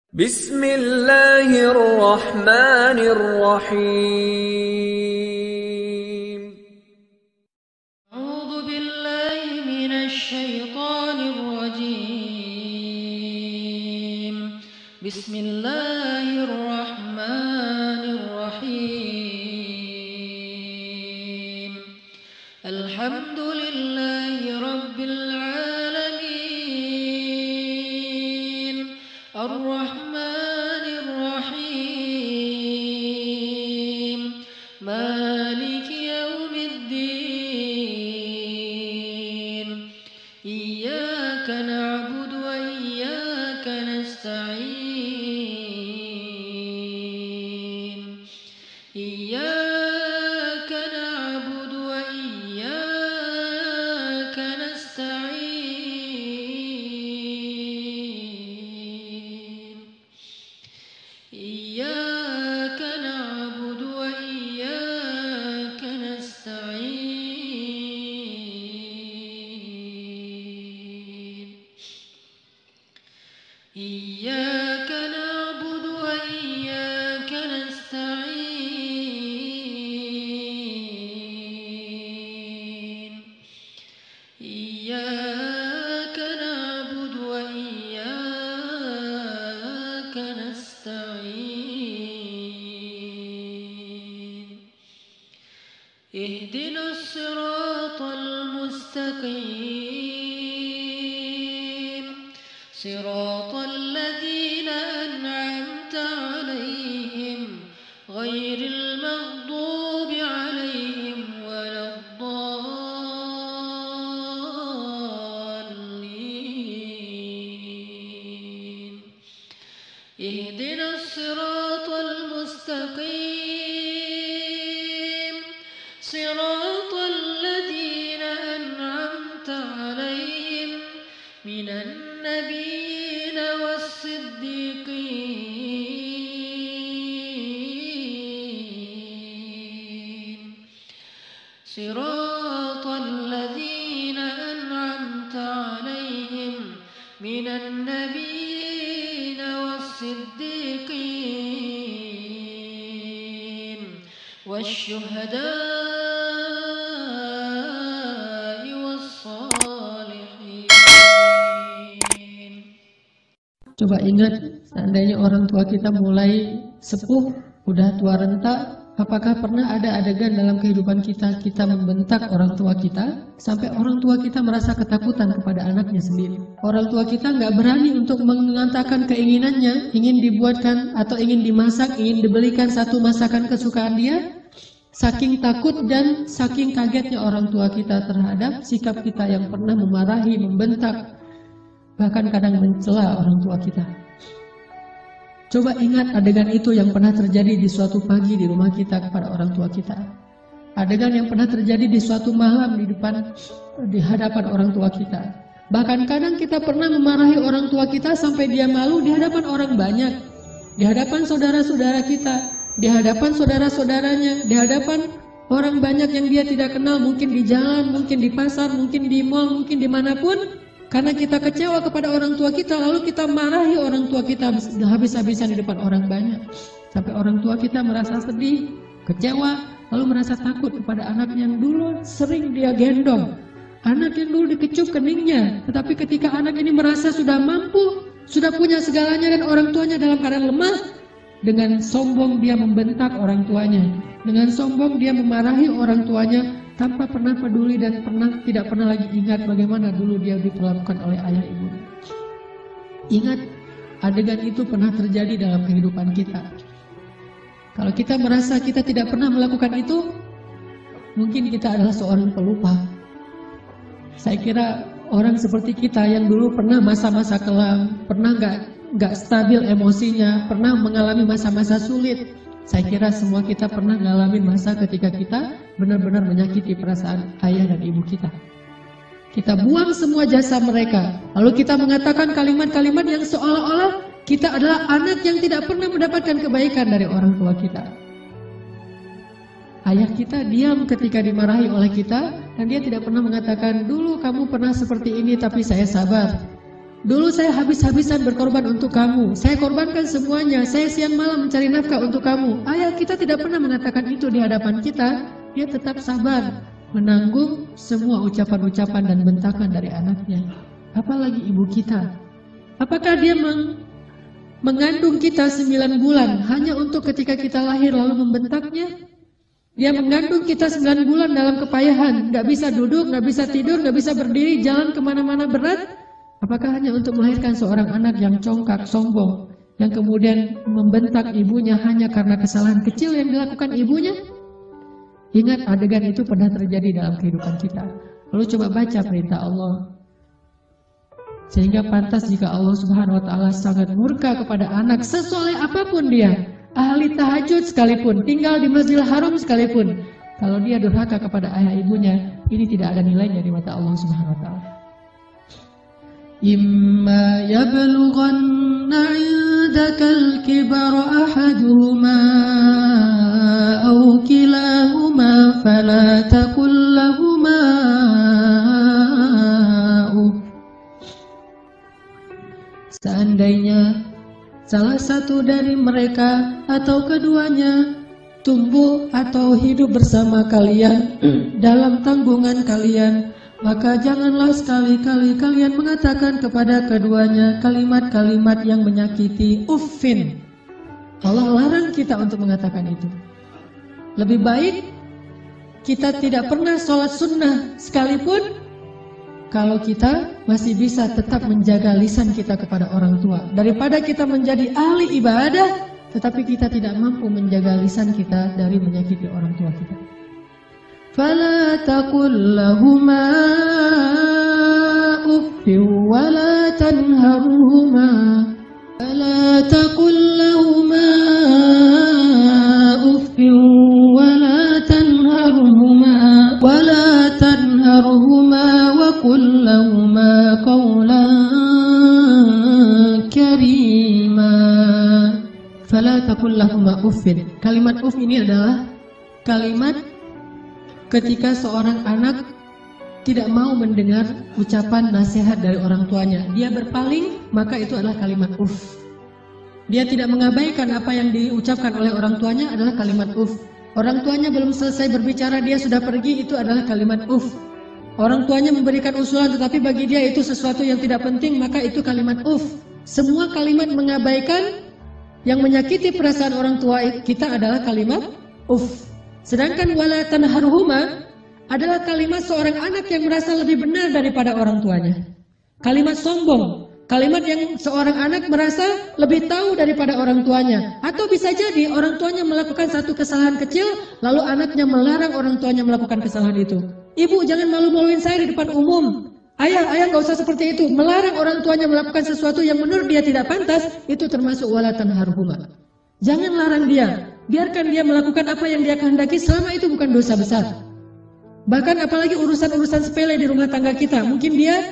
Bismillahirrahmanirrahim. A'udzu billahi minasy syaithanir rajim. Bismillahirrahmanirrahim. Alhamdulillahi rabbil alamin. Ar-Rahmanir Rahim. Maliki yaumiddin. Iyyaka na'budu wa iyyaka nasta'in. Iyyaka na'budu wa iyyaka nasta'in. Iyyaka na'budu wa iyyaka nasta'in. Iyyaka na'budu wa iyyaka nasta'in. Iyyaka na'budu wa iyyaka nasta'in. Ihdinas siratal mustaqim. Siratal ladzina an'amta 'alaihim ghairil maghdubi 'alaihim waladdallin. Ihdinas siratal mustaqim. Siratal ladzina an'amta 'alaihim minan nabiyyin was-siddiqin. Siratal ladzina an'amta 'alaihim minan nabiyyin was-siddiqin wasyuhada'i was-shalihin. Coba ingat, seandainya orang tua kita mulai sepuh, udah tua renta, apakah pernah ada adegan dalam kehidupan kita membentak orang tua kita, sampai orang tua kita merasa ketakutan kepada anaknya sendiri. Orang tua kita nggak berani untuk mengatakan keinginannya, ingin dibuatkan atau ingin dimasak, ingin dibelikan satu masakan kesukaan dia, saking takut dan saking kagetnya orang tua kita terhadap sikap kita yang pernah memarahi, membentak, bahkan kadang mencela orang tua kita. Coba ingat adegan itu yang pernah terjadi di suatu pagi di rumah kita kepada orang tua kita. Adegan yang pernah terjadi di suatu malam di hadapan orang tua kita. Bahkan kadang kita pernah memarahi orang tua kita sampai dia malu di hadapan orang banyak. Di hadapan saudara-saudara kita, di hadapan saudara-saudaranya, di hadapan orang banyak yang dia tidak kenal, mungkin di jalan, mungkin di pasar, mungkin di mal, mungkin dimanapun. Karena kita kecewa kepada orang tua kita, lalu kita marahi orang tua kita habis-habisan di depan orang banyak. Sampai orang tua kita merasa sedih, kecewa, lalu merasa takut kepada anak yang dulu sering dia gendong. Anak yang dulu dikecup keningnya, tetapi ketika anak ini merasa sudah mampu, sudah punya segalanya dan orang tuanya dalam keadaan lemah, dengan sombong dia membentak orang tuanya. Dengan sombong dia memarahi orang tuanya, tanpa pernah peduli dan tidak pernah lagi ingat bagaimana dulu dia diperlakukan oleh ayah ibunya. Ingat, adegan itu pernah terjadi dalam kehidupan kita. Kalau kita merasa kita tidak pernah melakukan itu, mungkin kita adalah seorang pelupa. Saya kira orang seperti kita yang dulu pernah masa-masa kelam, pernah nggak stabil emosinya, pernah mengalami masa-masa sulit. Saya kira semua kita pernah ngalamin masa ketika kita benar-benar menyakiti perasaan ayah dan ibu kita. Kita buang semua jasa mereka, lalu kita mengatakan kalimat-kalimat yang seolah-olah kita adalah anak yang tidak pernah mendapatkan kebaikan dari orang tua kita. Ayah kita diam ketika dimarahi oleh kita, dan dia tidak pernah mengatakan, dulu kamu pernah seperti ini tapi saya sabar. Dulu saya habis-habisan berkorban untuk kamu. Saya korbankan semuanya. Saya siang malam mencari nafkah untuk kamu. Ayah kita tidak pernah mengatakan itu di hadapan kita. Dia tetap sabar menanggung semua ucapan-ucapan dan bentakan dari anaknya. Apalagi ibu kita. Apakah dia mengandung kita 9 bulan hanya untuk ketika kita lahir lalu membentaknya? Dia mengandung kita 9 bulan dalam kepayahan. Gak bisa duduk, gak bisa tidur, gak bisa berdiri, jalan kemana-mana berat. Apakah hanya untuk melahirkan seorang anak yang congkak, sombong, yang kemudian membentak ibunya hanya karena kesalahan kecil yang dilakukan ibunya? Ingat, adegan itu pernah terjadi dalam kehidupan kita. Lalu coba baca perintah Allah. Sehingga pantas jika Allah Subhanahu wa Ta'ala sangat murka kepada anak sesoleh apapun dia, ahli tahajud sekalipun, tinggal di Masjidil Haram sekalipun, kalau dia durhaka kepada ayah ibunya, ini tidak ada nilainya di mata Allah Subhanahu wa Ta'ala. إما يبلغن عندك الكبر أحدهما أو كلاهما فلا تقل لهما Seandainya salah satu dari mereka atau keduanya tumbuh atau hidup bersama kalian dalam tanggungan kalian, maka janganlah sekali-kali kalian mengatakan kepada keduanya kalimat-kalimat yang menyakiti. Uffin. Allah larang kita untuk mengatakan itu. Lebih baik kita tidak pernah sholat sunnah sekalipun kalau kita masih bisa tetap menjaga lisan kita kepada orang tua, daripada kita menjadi ahli ibadah tetapi kita tidak mampu menjaga lisan kita dari menyakiti orang tua kita. فلا تقل لهما أف ولا تنهرهما فلا تقل لهما أف ولا تنهرهما وقل لهما قولا كريما. فلا تقل لهما أف. Kalimat uf ini adalah kalimat ketika seorang anak tidak mau mendengar ucapan nasihat dari orang tuanya, dia berpaling, maka itu adalah kalimat uf. Dia tidak mengabaikan apa yang diucapkan oleh orang tuanya adalah kalimat uf. Orang tuanya belum selesai berbicara, dia sudah pergi, itu adalah kalimat uf. Orang tuanya memberikan usulan tetapi bagi dia itu sesuatu yang tidak penting, maka itu kalimat uf. Semua kalimat mengabaikan yang menyakiti perasaan orang tua kita adalah kalimat uf. Sedangkan wala tanharhuma adalah kalimat seorang anak yang merasa lebih benar daripada orang tuanya. Kalimat sombong, kalimat yang seorang anak merasa lebih tahu daripada orang tuanya. Atau bisa jadi orang tuanya melakukan satu kesalahan kecil, lalu anaknya melarang orang tuanya melakukan kesalahan itu. Ibu, jangan malu-maluin saya di depan umum. Ayah nggak usah seperti itu. Melarang orang tuanya melakukan sesuatu yang menurut dia tidak pantas, itu termasuk wala tanharhuma. Jangan larang dia. Biarkan dia melakukan apa yang dia kehendaki selama itu bukan dosa besar. Bahkan apalagi urusan-urusan sepele di rumah tangga kita. Mungkin dia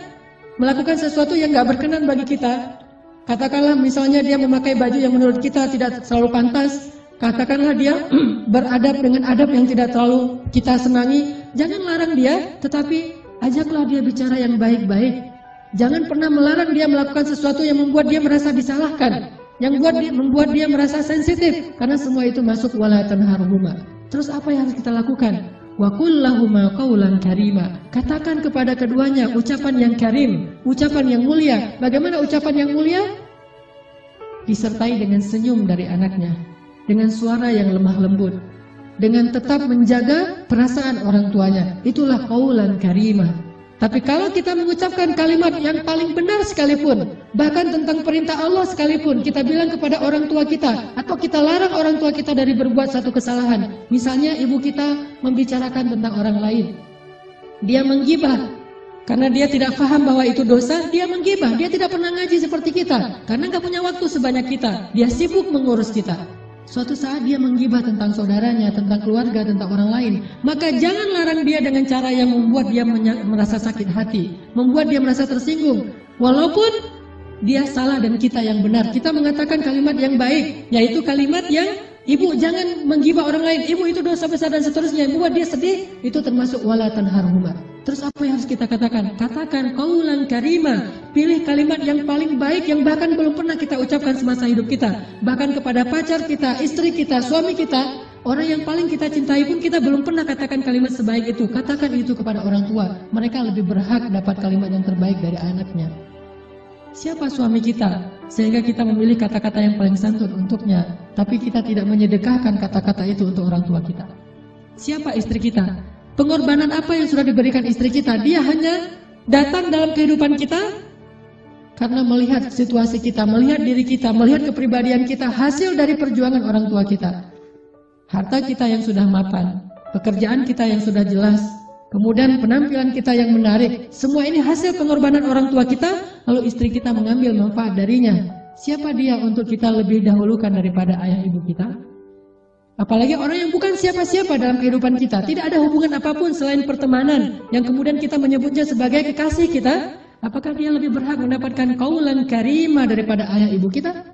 melakukan sesuatu yang gak berkenan bagi kita. Katakanlah misalnya dia memakai baju yang menurut kita tidak terlalu pantas. Katakanlah dia beradab dengan adab yang tidak terlalu kita senangi. Jangan larang dia, tetapi ajaklah dia bicara yang baik-baik. Jangan pernah melarang dia melakukan sesuatu yang membuat dia merasa disalahkan, yang membuat dia merasa sensitif, karena semua itu masuk wala tanharhuma. Terus apa yang harus kita lakukan? Wa qul lahuma qawlan karima. Katakan kepada keduanya ucapan yang karim, ucapan yang mulia. Bagaimana ucapan yang mulia? Disertai dengan senyum dari anaknya, dengan suara yang lemah lembut, dengan tetap menjaga perasaan orang tuanya. Itulah qawlan karima. Tapi kalau kita mengucapkan kalimat yang paling benar sekalipun, bahkan tentang perintah Allah sekalipun, kita bilang kepada orang tua kita, atau kita larang orang tua kita dari berbuat satu kesalahan. Misalnya ibu kita membicarakan tentang orang lain, dia menggibah, karena dia tidak paham bahwa itu dosa, dia menggibah. Dia tidak pernah ngaji seperti kita, karena gak punya waktu sebanyak kita, dia sibuk mengurus kita. Suatu saat dia menggibah tentang saudaranya, tentang keluarga, tentang orang lain. Maka jangan larang dia dengan cara yang membuat dia merasa sakit hati, membuat dia merasa tersinggung. Walaupun dia salah dan kita yang benar, kita mengatakan kalimat yang baik, yaitu kalimat yang, ibu jangan menggibah orang lain, ibu itu dosa besar dan seterusnya, membuat dia sedih, itu termasuk wala tanharhuma. Terus apa yang harus kita katakan? Katakan qaulan karima. Pilih kalimat yang paling baik yang bahkan belum pernah kita ucapkan semasa hidup kita. Bahkan kepada pacar kita, istri kita, suami kita, orang yang paling kita cintai pun kita belum pernah katakan kalimat sebaik itu. Katakan itu kepada orang tua. Mereka lebih berhak dapat kalimat yang terbaik dari anaknya. Siapa suami kita? Sehingga kita memilih kata-kata yang paling santun untuknya. Tapi kita tidak menyedekahkan kata-kata itu untuk orang tua kita. Siapa istri kita? Pengorbanan apa yang sudah diberikan istri kita? Dia hanya datang dalam kehidupan kita karena melihat situasi kita, melihat diri kita, melihat kepribadian kita, hasil dari perjuangan orang tua kita. Harta kita yang sudah mapan, pekerjaan kita yang sudah jelas, kemudian penampilan kita yang menarik, semua ini hasil pengorbanan orang tua kita, lalu istri kita mengambil manfaat darinya. Siapa dia untuk kita lebih dahulukan daripada ayah ibu kita? Apalagi orang yang bukan siapa-siapa dalam kehidupan kita, tidak ada hubungan apapun selain pertemanan, yang kemudian kita menyebutnya sebagai kekasih kita. Apakah dia lebih berhak mendapatkan qaulan karima daripada ayah ibu kita?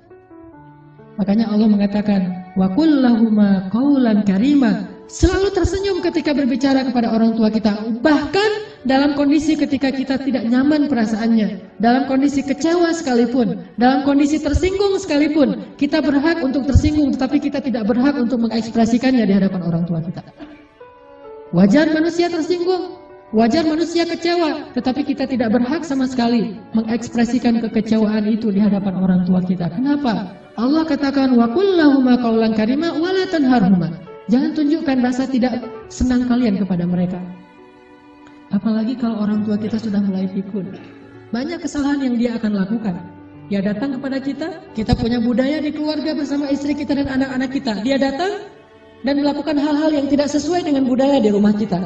Makanya Allah mengatakan, wa qul lahuma qaulan karima. Selalu tersenyum ketika berbicara kepada orang tua kita, bahkan dalam kondisi ketika kita tidak nyaman perasaannya, dalam kondisi kecewa sekalipun, dalam kondisi tersinggung sekalipun, kita berhak untuk tersinggung, tetapi kita tidak berhak untuk mengekspresikannya di hadapan orang tua kita. Wajar manusia tersinggung, wajar manusia kecewa, tetapi kita tidak berhak sama sekali mengekspresikan kekecewaan itu di hadapan orang tua kita. Kenapa? Allah katakan, wa qul lahuma qaulan karima wa la tanharhuma. Jangan tunjukkan rasa tidak senang kalian kepada mereka. Apalagi kalau orang tua kita sudah mulai pikun. Banyak kesalahan yang dia akan lakukan. Dia datang kepada kita, kita punya budaya di keluarga bersama istri kita dan anak-anak kita. Dia datang dan melakukan hal-hal yang tidak sesuai dengan budaya di rumah kita.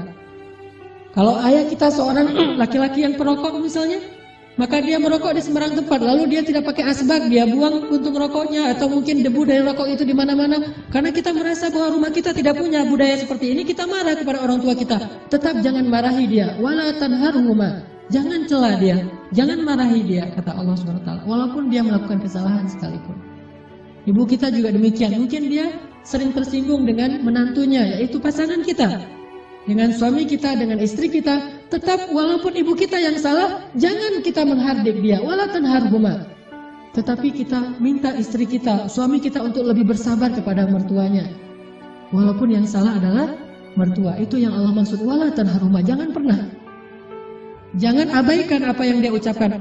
Kalau ayah kita seorang laki-laki yang perokok misalnya, maka dia merokok di sembarang tempat, lalu dia tidak pakai asbak, dia buang puntung rokoknya atau mungkin debu dari rokok itu di mana-mana. Karena kita merasa bahwa rumah kita tidak punya budaya seperti ini, kita marah kepada orang tua kita. Tetap jangan marahi dia, wala tanharhuma. Jangan cela dia, jangan marahi dia, kata Allah SWT. Walaupun dia melakukan kesalahan sekalipun. Ibu kita juga demikian, mungkin dia sering tersinggung dengan menantunya, yaitu pasangan kita. Dengan suami kita, dengan istri kita, tetap walaupun ibu kita yang salah, jangan kita menghardik dia, wala tanharhuma. Tetapi kita minta istri kita, suami kita untuk lebih bersabar kepada mertuanya. Walaupun yang salah adalah mertua, itu yang Allah maksud, wala tanharhuma. Jangan pernah, jangan abaikan apa yang dia ucapkan.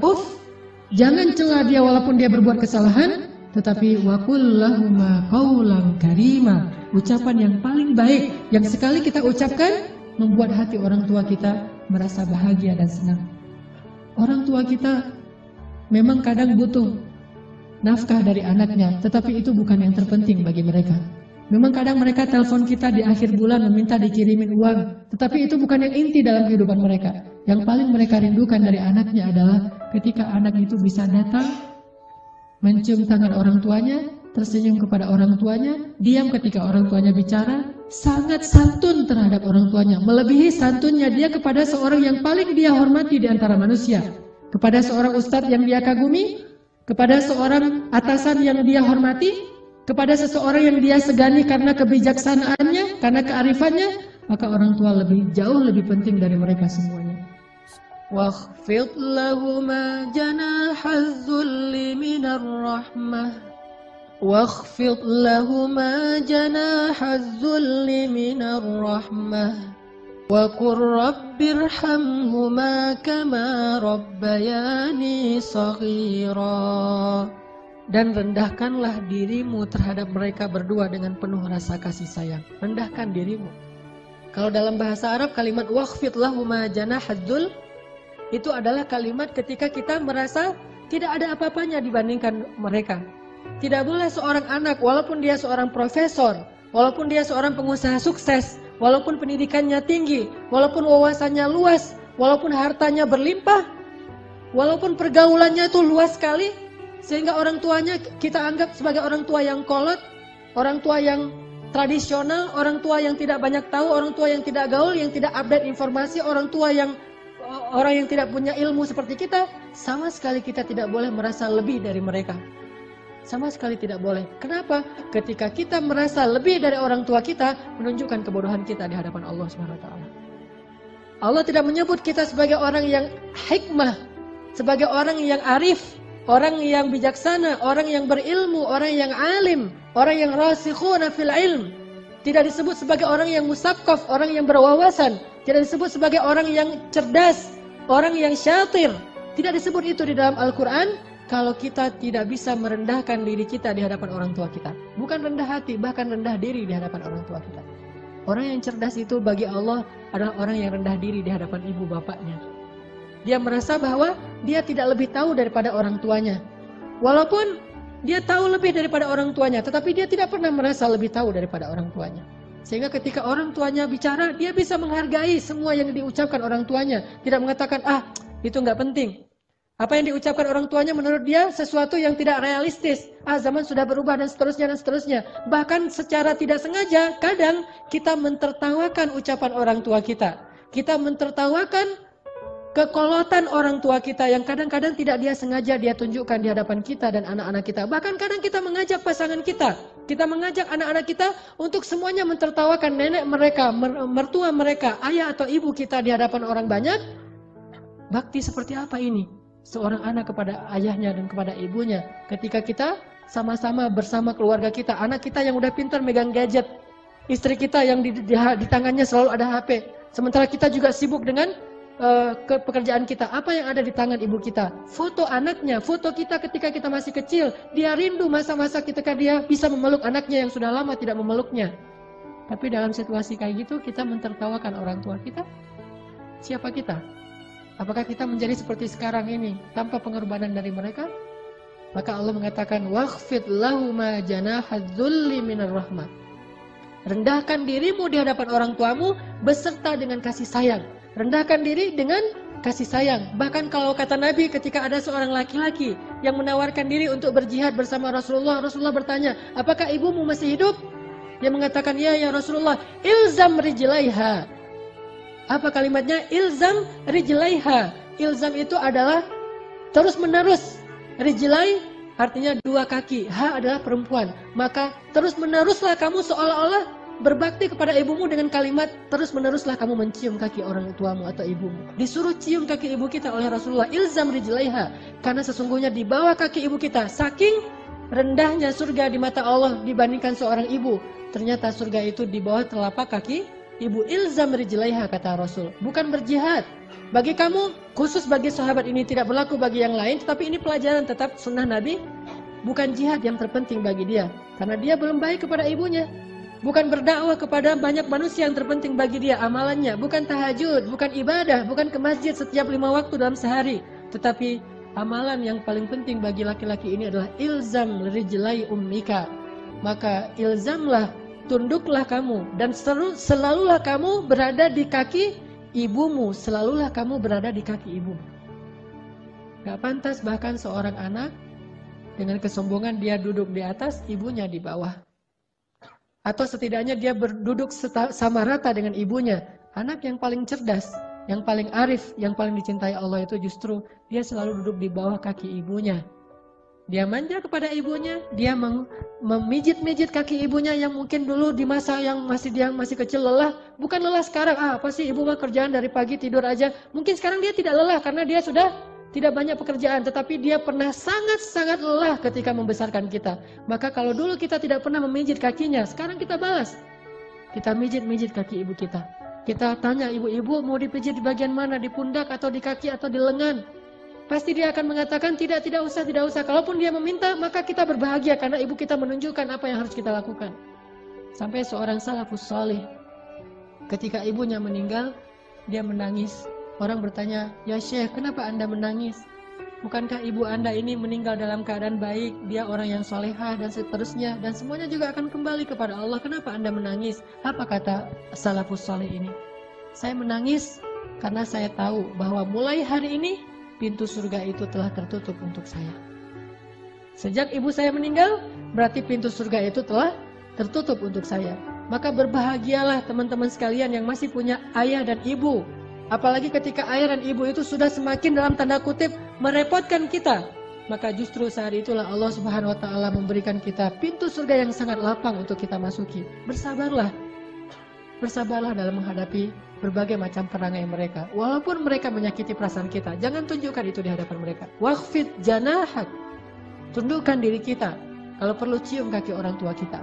Jangan cela dia walaupun dia berbuat kesalahan, tetapi wa qul lahuma qaulan karima. Ucapan yang paling baik yang sekali kita ucapkan membuat hati orang tua kita merasa bahagia dan senang. Orang tua kita memang kadang butuh nafkah dari anaknya, tetapi itu bukan yang terpenting bagi mereka. Memang kadang mereka telepon kita di akhir bulan meminta dikirimin uang, tetapi itu bukan yang inti dalam kehidupan mereka. Yang paling mereka rindukan dari anaknya adalah ketika anak itu bisa datang, mencium tangan orang tuanya, tersenyum kepada orang tuanya, diam ketika orang tuanya bicara, sangat santun terhadap orang tuanya, melebihi santunnya dia kepada seorang yang paling dia hormati di antara manusia, kepada seorang ustadz yang dia kagumi, kepada seorang atasan yang dia hormati, kepada seseorang yang dia segani karena kebijaksanaannya, karena kearifannya, maka orang tua jauh lebih penting dari mereka semuanya. Wakhfid lahuma janahaz zulli minar rahmah. واخفض لهما جناح الذل من الرحمة وقل رب ارحمهما كما ربياني صغيرا. Dan rendahkanlah dirimu terhadap mereka berdua dengan penuh rasa kasih sayang. Rendahkan dirimu. Kalau dalam bahasa Arab kalimat wakhfid lahuma janahaz dzul itu adalah kalimat ketika kita merasa tidak ada apa-apanya dibandingkan mereka. Tidak boleh seorang anak, walaupun dia seorang profesor, walaupun dia seorang pengusaha sukses, walaupun pendidikannya tinggi, walaupun wawasannya luas, walaupun hartanya berlimpah, walaupun pergaulannya itu luas sekali, sehingga orang tuanya kita anggap sebagai orang tua yang kolot, orang tua yang tradisional, orang tua yang tidak banyak tahu, orang tua yang tidak gaul, yang tidak update informasi, orang yang tidak punya ilmu seperti kita, sama sekali kita tidak boleh merasa lebih dari mereka. Sama sekali tidak boleh. Kenapa? Ketika kita merasa lebih dari orang tua kita, menunjukkan kebodohan kita di hadapan Allah SWT. Allah tidak menyebut kita sebagai orang yang hikmah, sebagai orang yang arif, orang yang bijaksana, orang yang berilmu, orang yang alim, orang yang rasikhuna fil ilm. Tidak disebut sebagai orang yang musaqqaf, orang yang berwawasan. Tidak disebut sebagai orang yang cerdas, orang yang syatir. Tidak disebut itu di dalam Al-Quran kalau kita tidak bisa merendahkan diri kita di hadapan orang tua kita. Bukan rendah hati, bahkan rendah diri di hadapan orang tua kita. Orang yang cerdas itu bagi Allah adalah orang yang rendah diri di hadapan ibu bapaknya. Dia merasa bahwa dia tidak lebih tahu daripada orang tuanya. Walaupun dia tahu lebih daripada orang tuanya, tetapi dia tidak pernah merasa lebih tahu daripada orang tuanya. Sehingga ketika orang tuanya bicara, dia bisa menghargai semua yang diucapkan orang tuanya. Tidak mengatakan, itu nggak penting. Apa yang diucapkan orang tuanya menurut dia sesuatu yang tidak realistis. Zaman sudah berubah dan seterusnya dan seterusnya. Bahkan secara tidak sengaja, kadang kita mentertawakan ucapan orang tua kita. Kita mentertawakan kekolotan orang tua kita yang kadang-kadang tidak dia sengaja dia tunjukkan di hadapan kita dan anak-anak kita. Bahkan kadang kita mengajak pasangan kita. Kita mengajak anak-anak kita untuk semuanya mentertawakan nenek mereka, mertua mereka, ayah atau ibu kita di hadapan orang banyak. Bakti seperti apa ini? Seorang anak kepada ayahnya dan kepada ibunya. Ketika kita sama-sama bersama keluarga kita, anak kita yang udah pintar megang gadget, istri kita yang di tangannya selalu ada HP, sementara kita juga sibuk dengan pekerjaan kita. Apa yang ada di tangan ibu kita? Foto anaknya, foto kita ketika kita masih kecil. Dia rindu masa-masa ketika dia bisa memeluk anaknya yang sudah lama tidak memeluknya. Tapi dalam situasi kayak gitu kita mentertawakan orang tua kita. Siapa kita? Apakah kita menjadi seperti sekarang ini tanpa pengorbanan dari mereka? Maka Allah mengatakan wakhfid lahuma janahadzulli minar rahmah. Rendahkan dirimu di hadapan orang tuamu beserta dengan kasih sayang. Rendahkan diri dengan kasih sayang. Bahkan kalau kata Nabi ketika ada seorang laki-laki yang menawarkan diri untuk berjihad bersama Rasulullah, Rasulullah bertanya, apakah ibumu masih hidup? Dia mengatakan, ya Rasulullah, ilzam rijlaiha. Apa kalimatnya? Ilzam rijlaiha. Ilzam itu adalah terus menerus. Rijlai artinya dua kaki. Ha adalah perempuan. Maka terus meneruslah kamu seolah-olah berbakti kepada ibumu dengan kalimat terus meneruslah kamu mencium kaki orang tuamu atau ibumu. Disuruh cium kaki ibu kita oleh Rasulullah. Ilzam rijlaiha. Karena sesungguhnya di bawah kaki ibu kita, saking rendahnya surga di mata Allah dibandingkan seorang ibu, ternyata surga itu di bawah telapak kaki ibu. Ilzam rijlaiha kata Rasul. Bukan berjihad. Bagi kamu, khusus bagi sahabat ini tidak berlaku bagi yang lain, tetapi ini pelajaran tetap sunnah Nabi. Bukan jihad yang terpenting bagi dia, karena dia belum baik kepada ibunya. Bukan berdakwah kepada banyak manusia yang terpenting bagi dia amalannya. Bukan tahajud, bukan ibadah, bukan ke masjid setiap 5 waktu dalam sehari. Tetapi amalan yang paling penting bagi laki-laki ini adalah ilzam rijlai ummika. Maka ilzamlah, tunduklah kamu dan selalulah kamu berada di kaki ibumu. Selalulah kamu berada di kaki ibumu. Gak pantas bahkan seorang anak dengan kesombongan dia duduk di atas, ibunya di bawah. Atau setidaknya dia berduduk sama rata dengan ibunya. Anak yang paling cerdas, yang paling arif, yang paling dicintai Allah itu justru dia selalu duduk di bawah kaki ibunya. Dia manja kepada ibunya, dia memijit-mijit kaki ibunya yang mungkin dulu di masa yang dia masih kecil lelah. Bukan lelah sekarang, apa sih ibu mah kerjaan dari pagi tidur aja. Mungkin sekarang dia tidak lelah karena dia sudah tidak banyak pekerjaan. Tetapi dia pernah sangat-sangat lelah ketika membesarkan kita. Maka kalau dulu kita tidak pernah memijit kakinya, sekarang kita balas. Kita mijit-mijit kaki ibu kita. Kita tanya ibu-ibu mau dipijit di bagian mana, di pundak atau di kaki atau di lengan. Pasti dia akan mengatakan tidak usah. Kalaupun dia meminta, maka kita berbahagia karena ibu kita menunjukkan apa yang harus kita lakukan. Sampai seorang salafus salih, ketika ibunya meninggal, dia menangis. Orang bertanya, ya Syekh, kenapa Anda menangis? Bukankah ibu Anda ini meninggal dalam keadaan baik, dia orang yang solehah dan seterusnya, dan semuanya juga akan kembali kepada Allah. Kenapa Anda menangis? Apa kata salafus salih ini? Saya menangis karena saya tahu bahwa mulai hari ini pintu surga itu telah tertutup untuk saya. Sejak ibu saya meninggal, berarti pintu surga itu telah tertutup untuk saya. Maka berbahagialah teman-teman sekalian yang masih punya ayah dan ibu. Apalagi ketika ayah dan ibu itu sudah semakin dalam tanda kutip merepotkan kita. Maka justru saat itulah Allah Subhanahu wa taala memberikan kita pintu surga yang sangat lapang untuk kita masuki. Bersabarlah. Bersabarlah dalam menghadapi berbagai macam perangai mereka. Walaupun mereka menyakiti perasaan kita, jangan tunjukkan itu di hadapan mereka. Waqfid janahak. Tundukkan diri kita. Kalau perlu cium kaki orang tua kita.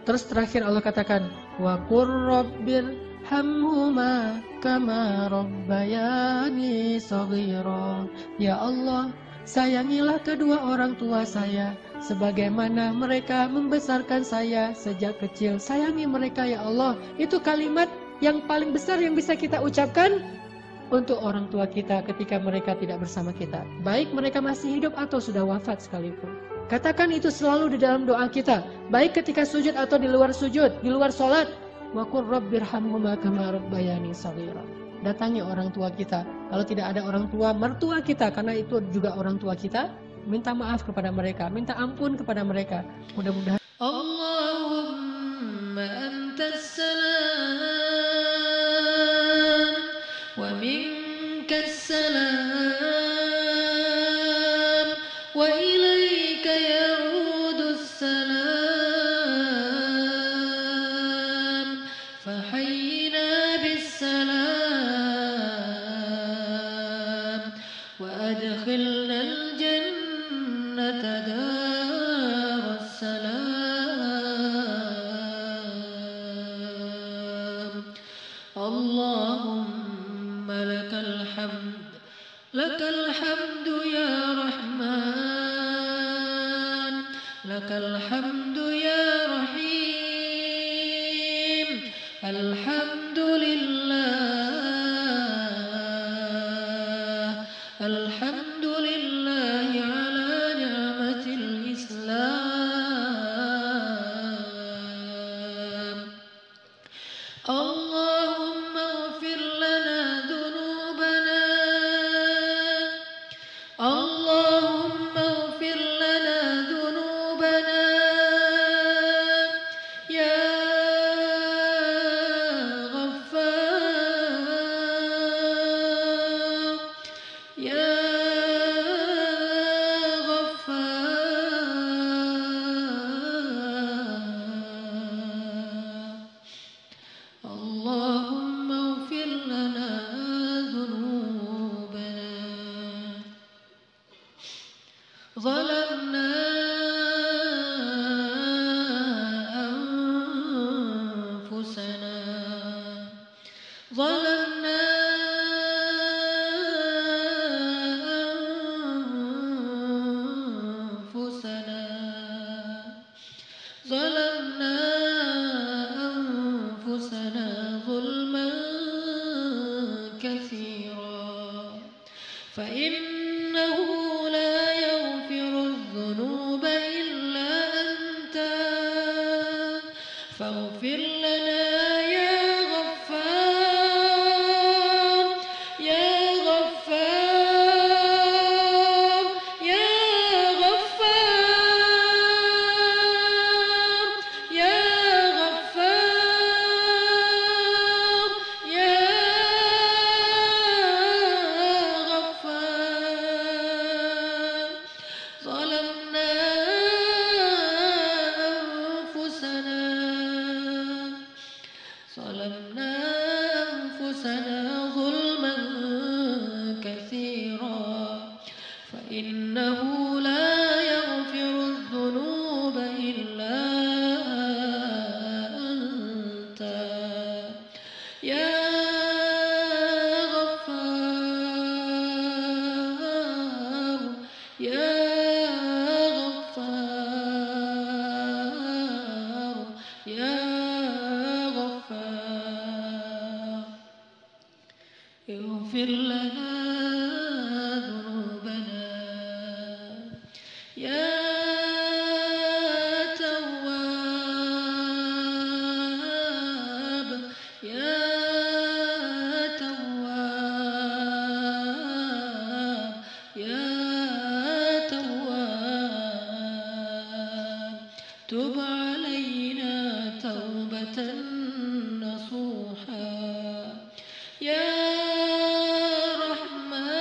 Terus terakhir Allah katakan, wa qur rabbir hamhuma kama rabbayani shaghira. Ya Allah, sayangilah kedua orang tua saya sebagaimana mereka membesarkan saya sejak kecil. Sayangi mereka ya Allah. Itu kalimat yang paling besar yang bisa kita ucapkan untuk orang tua kita ketika mereka tidak bersama kita. Baik mereka masih hidup atau sudah wafat sekalipun. Katakan itu selalu di dalam doa kita. Baik ketika sujud atau di luar sujud, di luar sholat. Wa qur rabbirhamhuma kama rabbayani shaghira. Datangi orang tua kita. Kalau tidak ada orang tua, mertua kita, karena itu juga orang tua kita, minta maaf kepada mereka, minta ampun kepada mereka. Mudah-mudahan Allahumma antas salam wa minkas salam wa ilaika ya'udus salam fahayyina bis salam wa adkhilna al-jannata darus salam. Allahumma lakal hamdu ya Rahman, lakal hamdu ya Rahim, alhamdulillah ala ni'matil Islam. Allahumma ighfir lana dhunubana, Allahumma ighfir lana dhunubana ya Ghaffar, ya Allahumma ighfir lana dhunubana. Zalamna anfusana, zalamna anfusana, zalamna أنفسنا ظلما كثيرا فإنه لا يغفر الذنوب إلا أنت فاغفر لنا يا غفار، يا غفار، يا غفار، يا غفار، يا غفار. ظلمنا أنفسنا، ظلمنا أنفسنا ظلما كثيرا فإنه لا يغفر الذنوب إلا أنت يا غفار، يا غفار، يا غفار. اغفر لنا ذنوبنا يا تواب، يا تواب، يا تواب. تب علينا توبة نصوحا يا رحمن،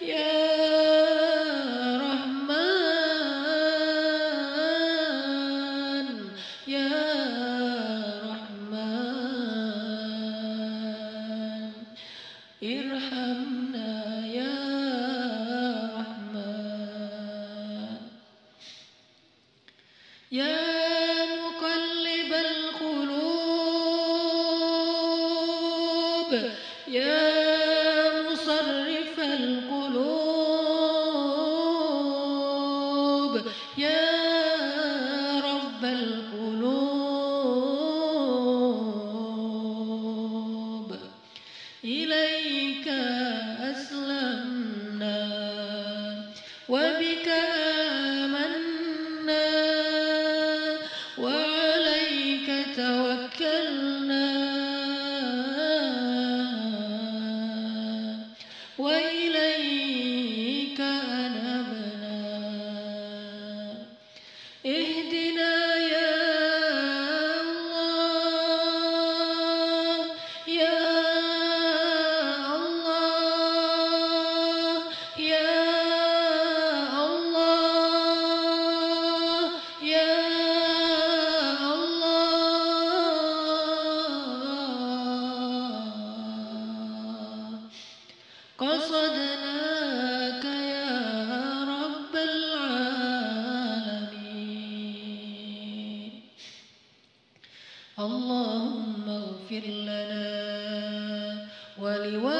يا رحمن، القلوب يا رب القلوب إليك أسلمنا وبك آمنا وعليك توكلنا وإليك أنبنا اهدنا يا الله يا الله يا الله يا الله قصدناك يا رب العالمين اللهم اغفر لنا ولوالدينا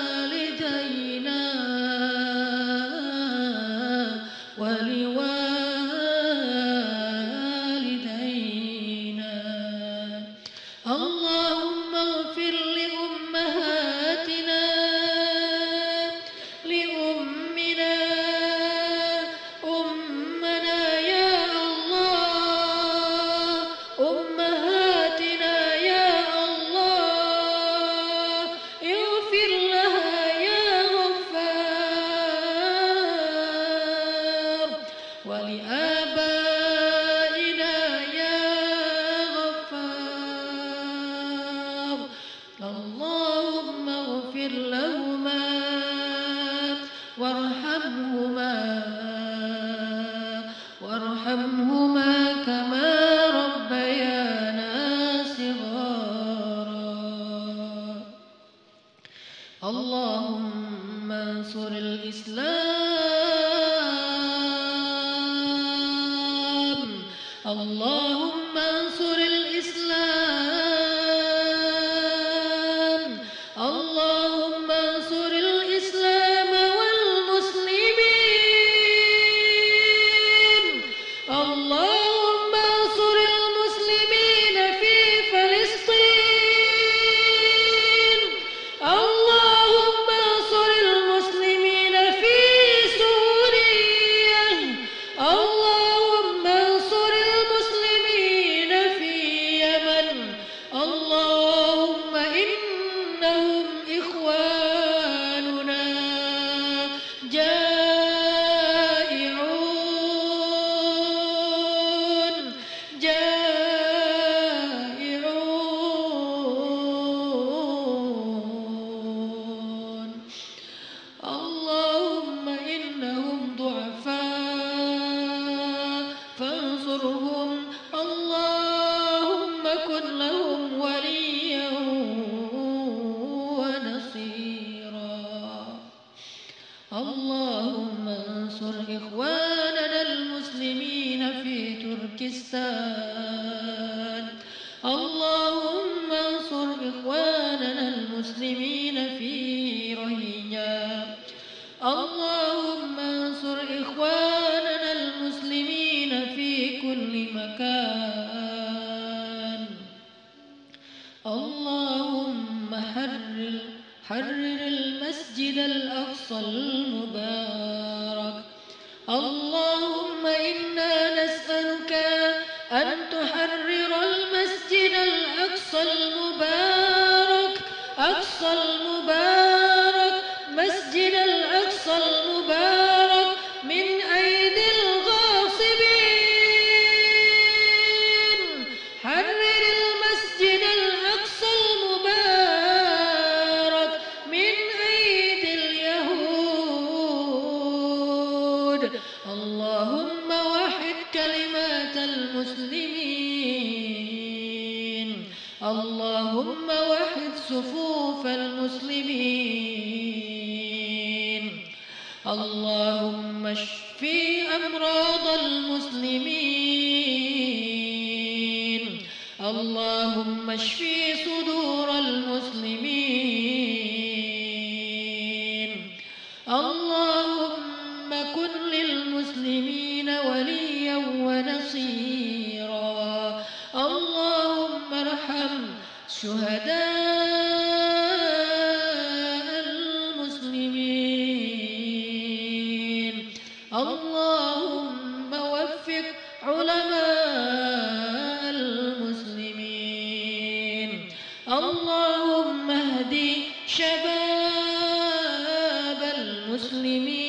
ولوالدينا ولوالدينا اللهم اغفر لأمهاتنا لأمنا أمنا يا الله أمهاتنا يا الله اغفر لها يا غفار ولآبائنا يا غفار اللهم اغفر لهما وارحمهما كما ربيانا صغارا اللهم انصر الإسلام اللهم انصر الإسلام اللهم انصر الإسلام والمسلمين اللهم انصر المسلمين في فلسطين اللهم انصر المسلمين في سوريا اللهم انصر المسلمين في يمن اللهم إنهم إخواننا جائعون جائعون اللهم إنهم ضعفاء فانصرهم اللهم كن لهم وليا ونصيرا اللهم انصر إخواننا المسلمين في تركستان اللهم انصر إخواننا المسلمين في روهينيا اللهم انصر إخواننا المسلمين في كل مكان اللهم حرر المسجد الأقصى المبارك اللهم إنا نسألك أن تحرر المسجد الأقصى المبارك أقصى المبارك مسجد الأقصى المبارك من أيدي الغاصبين حرر المسجد الأقصى المبارك من أيدي اليهود اللهم وحد كلمات المسلمين اللهم وحد صفوف المسلمين اللهم اشفي أمراض المسلمين اللهم اشف صدور المسلمين اللهم كن للمسلمين وليا ونصيرا اللهم ارحم شهداء المسلمين اللهم وفق علماء المسلمين اللهم اهد شباب المسلمين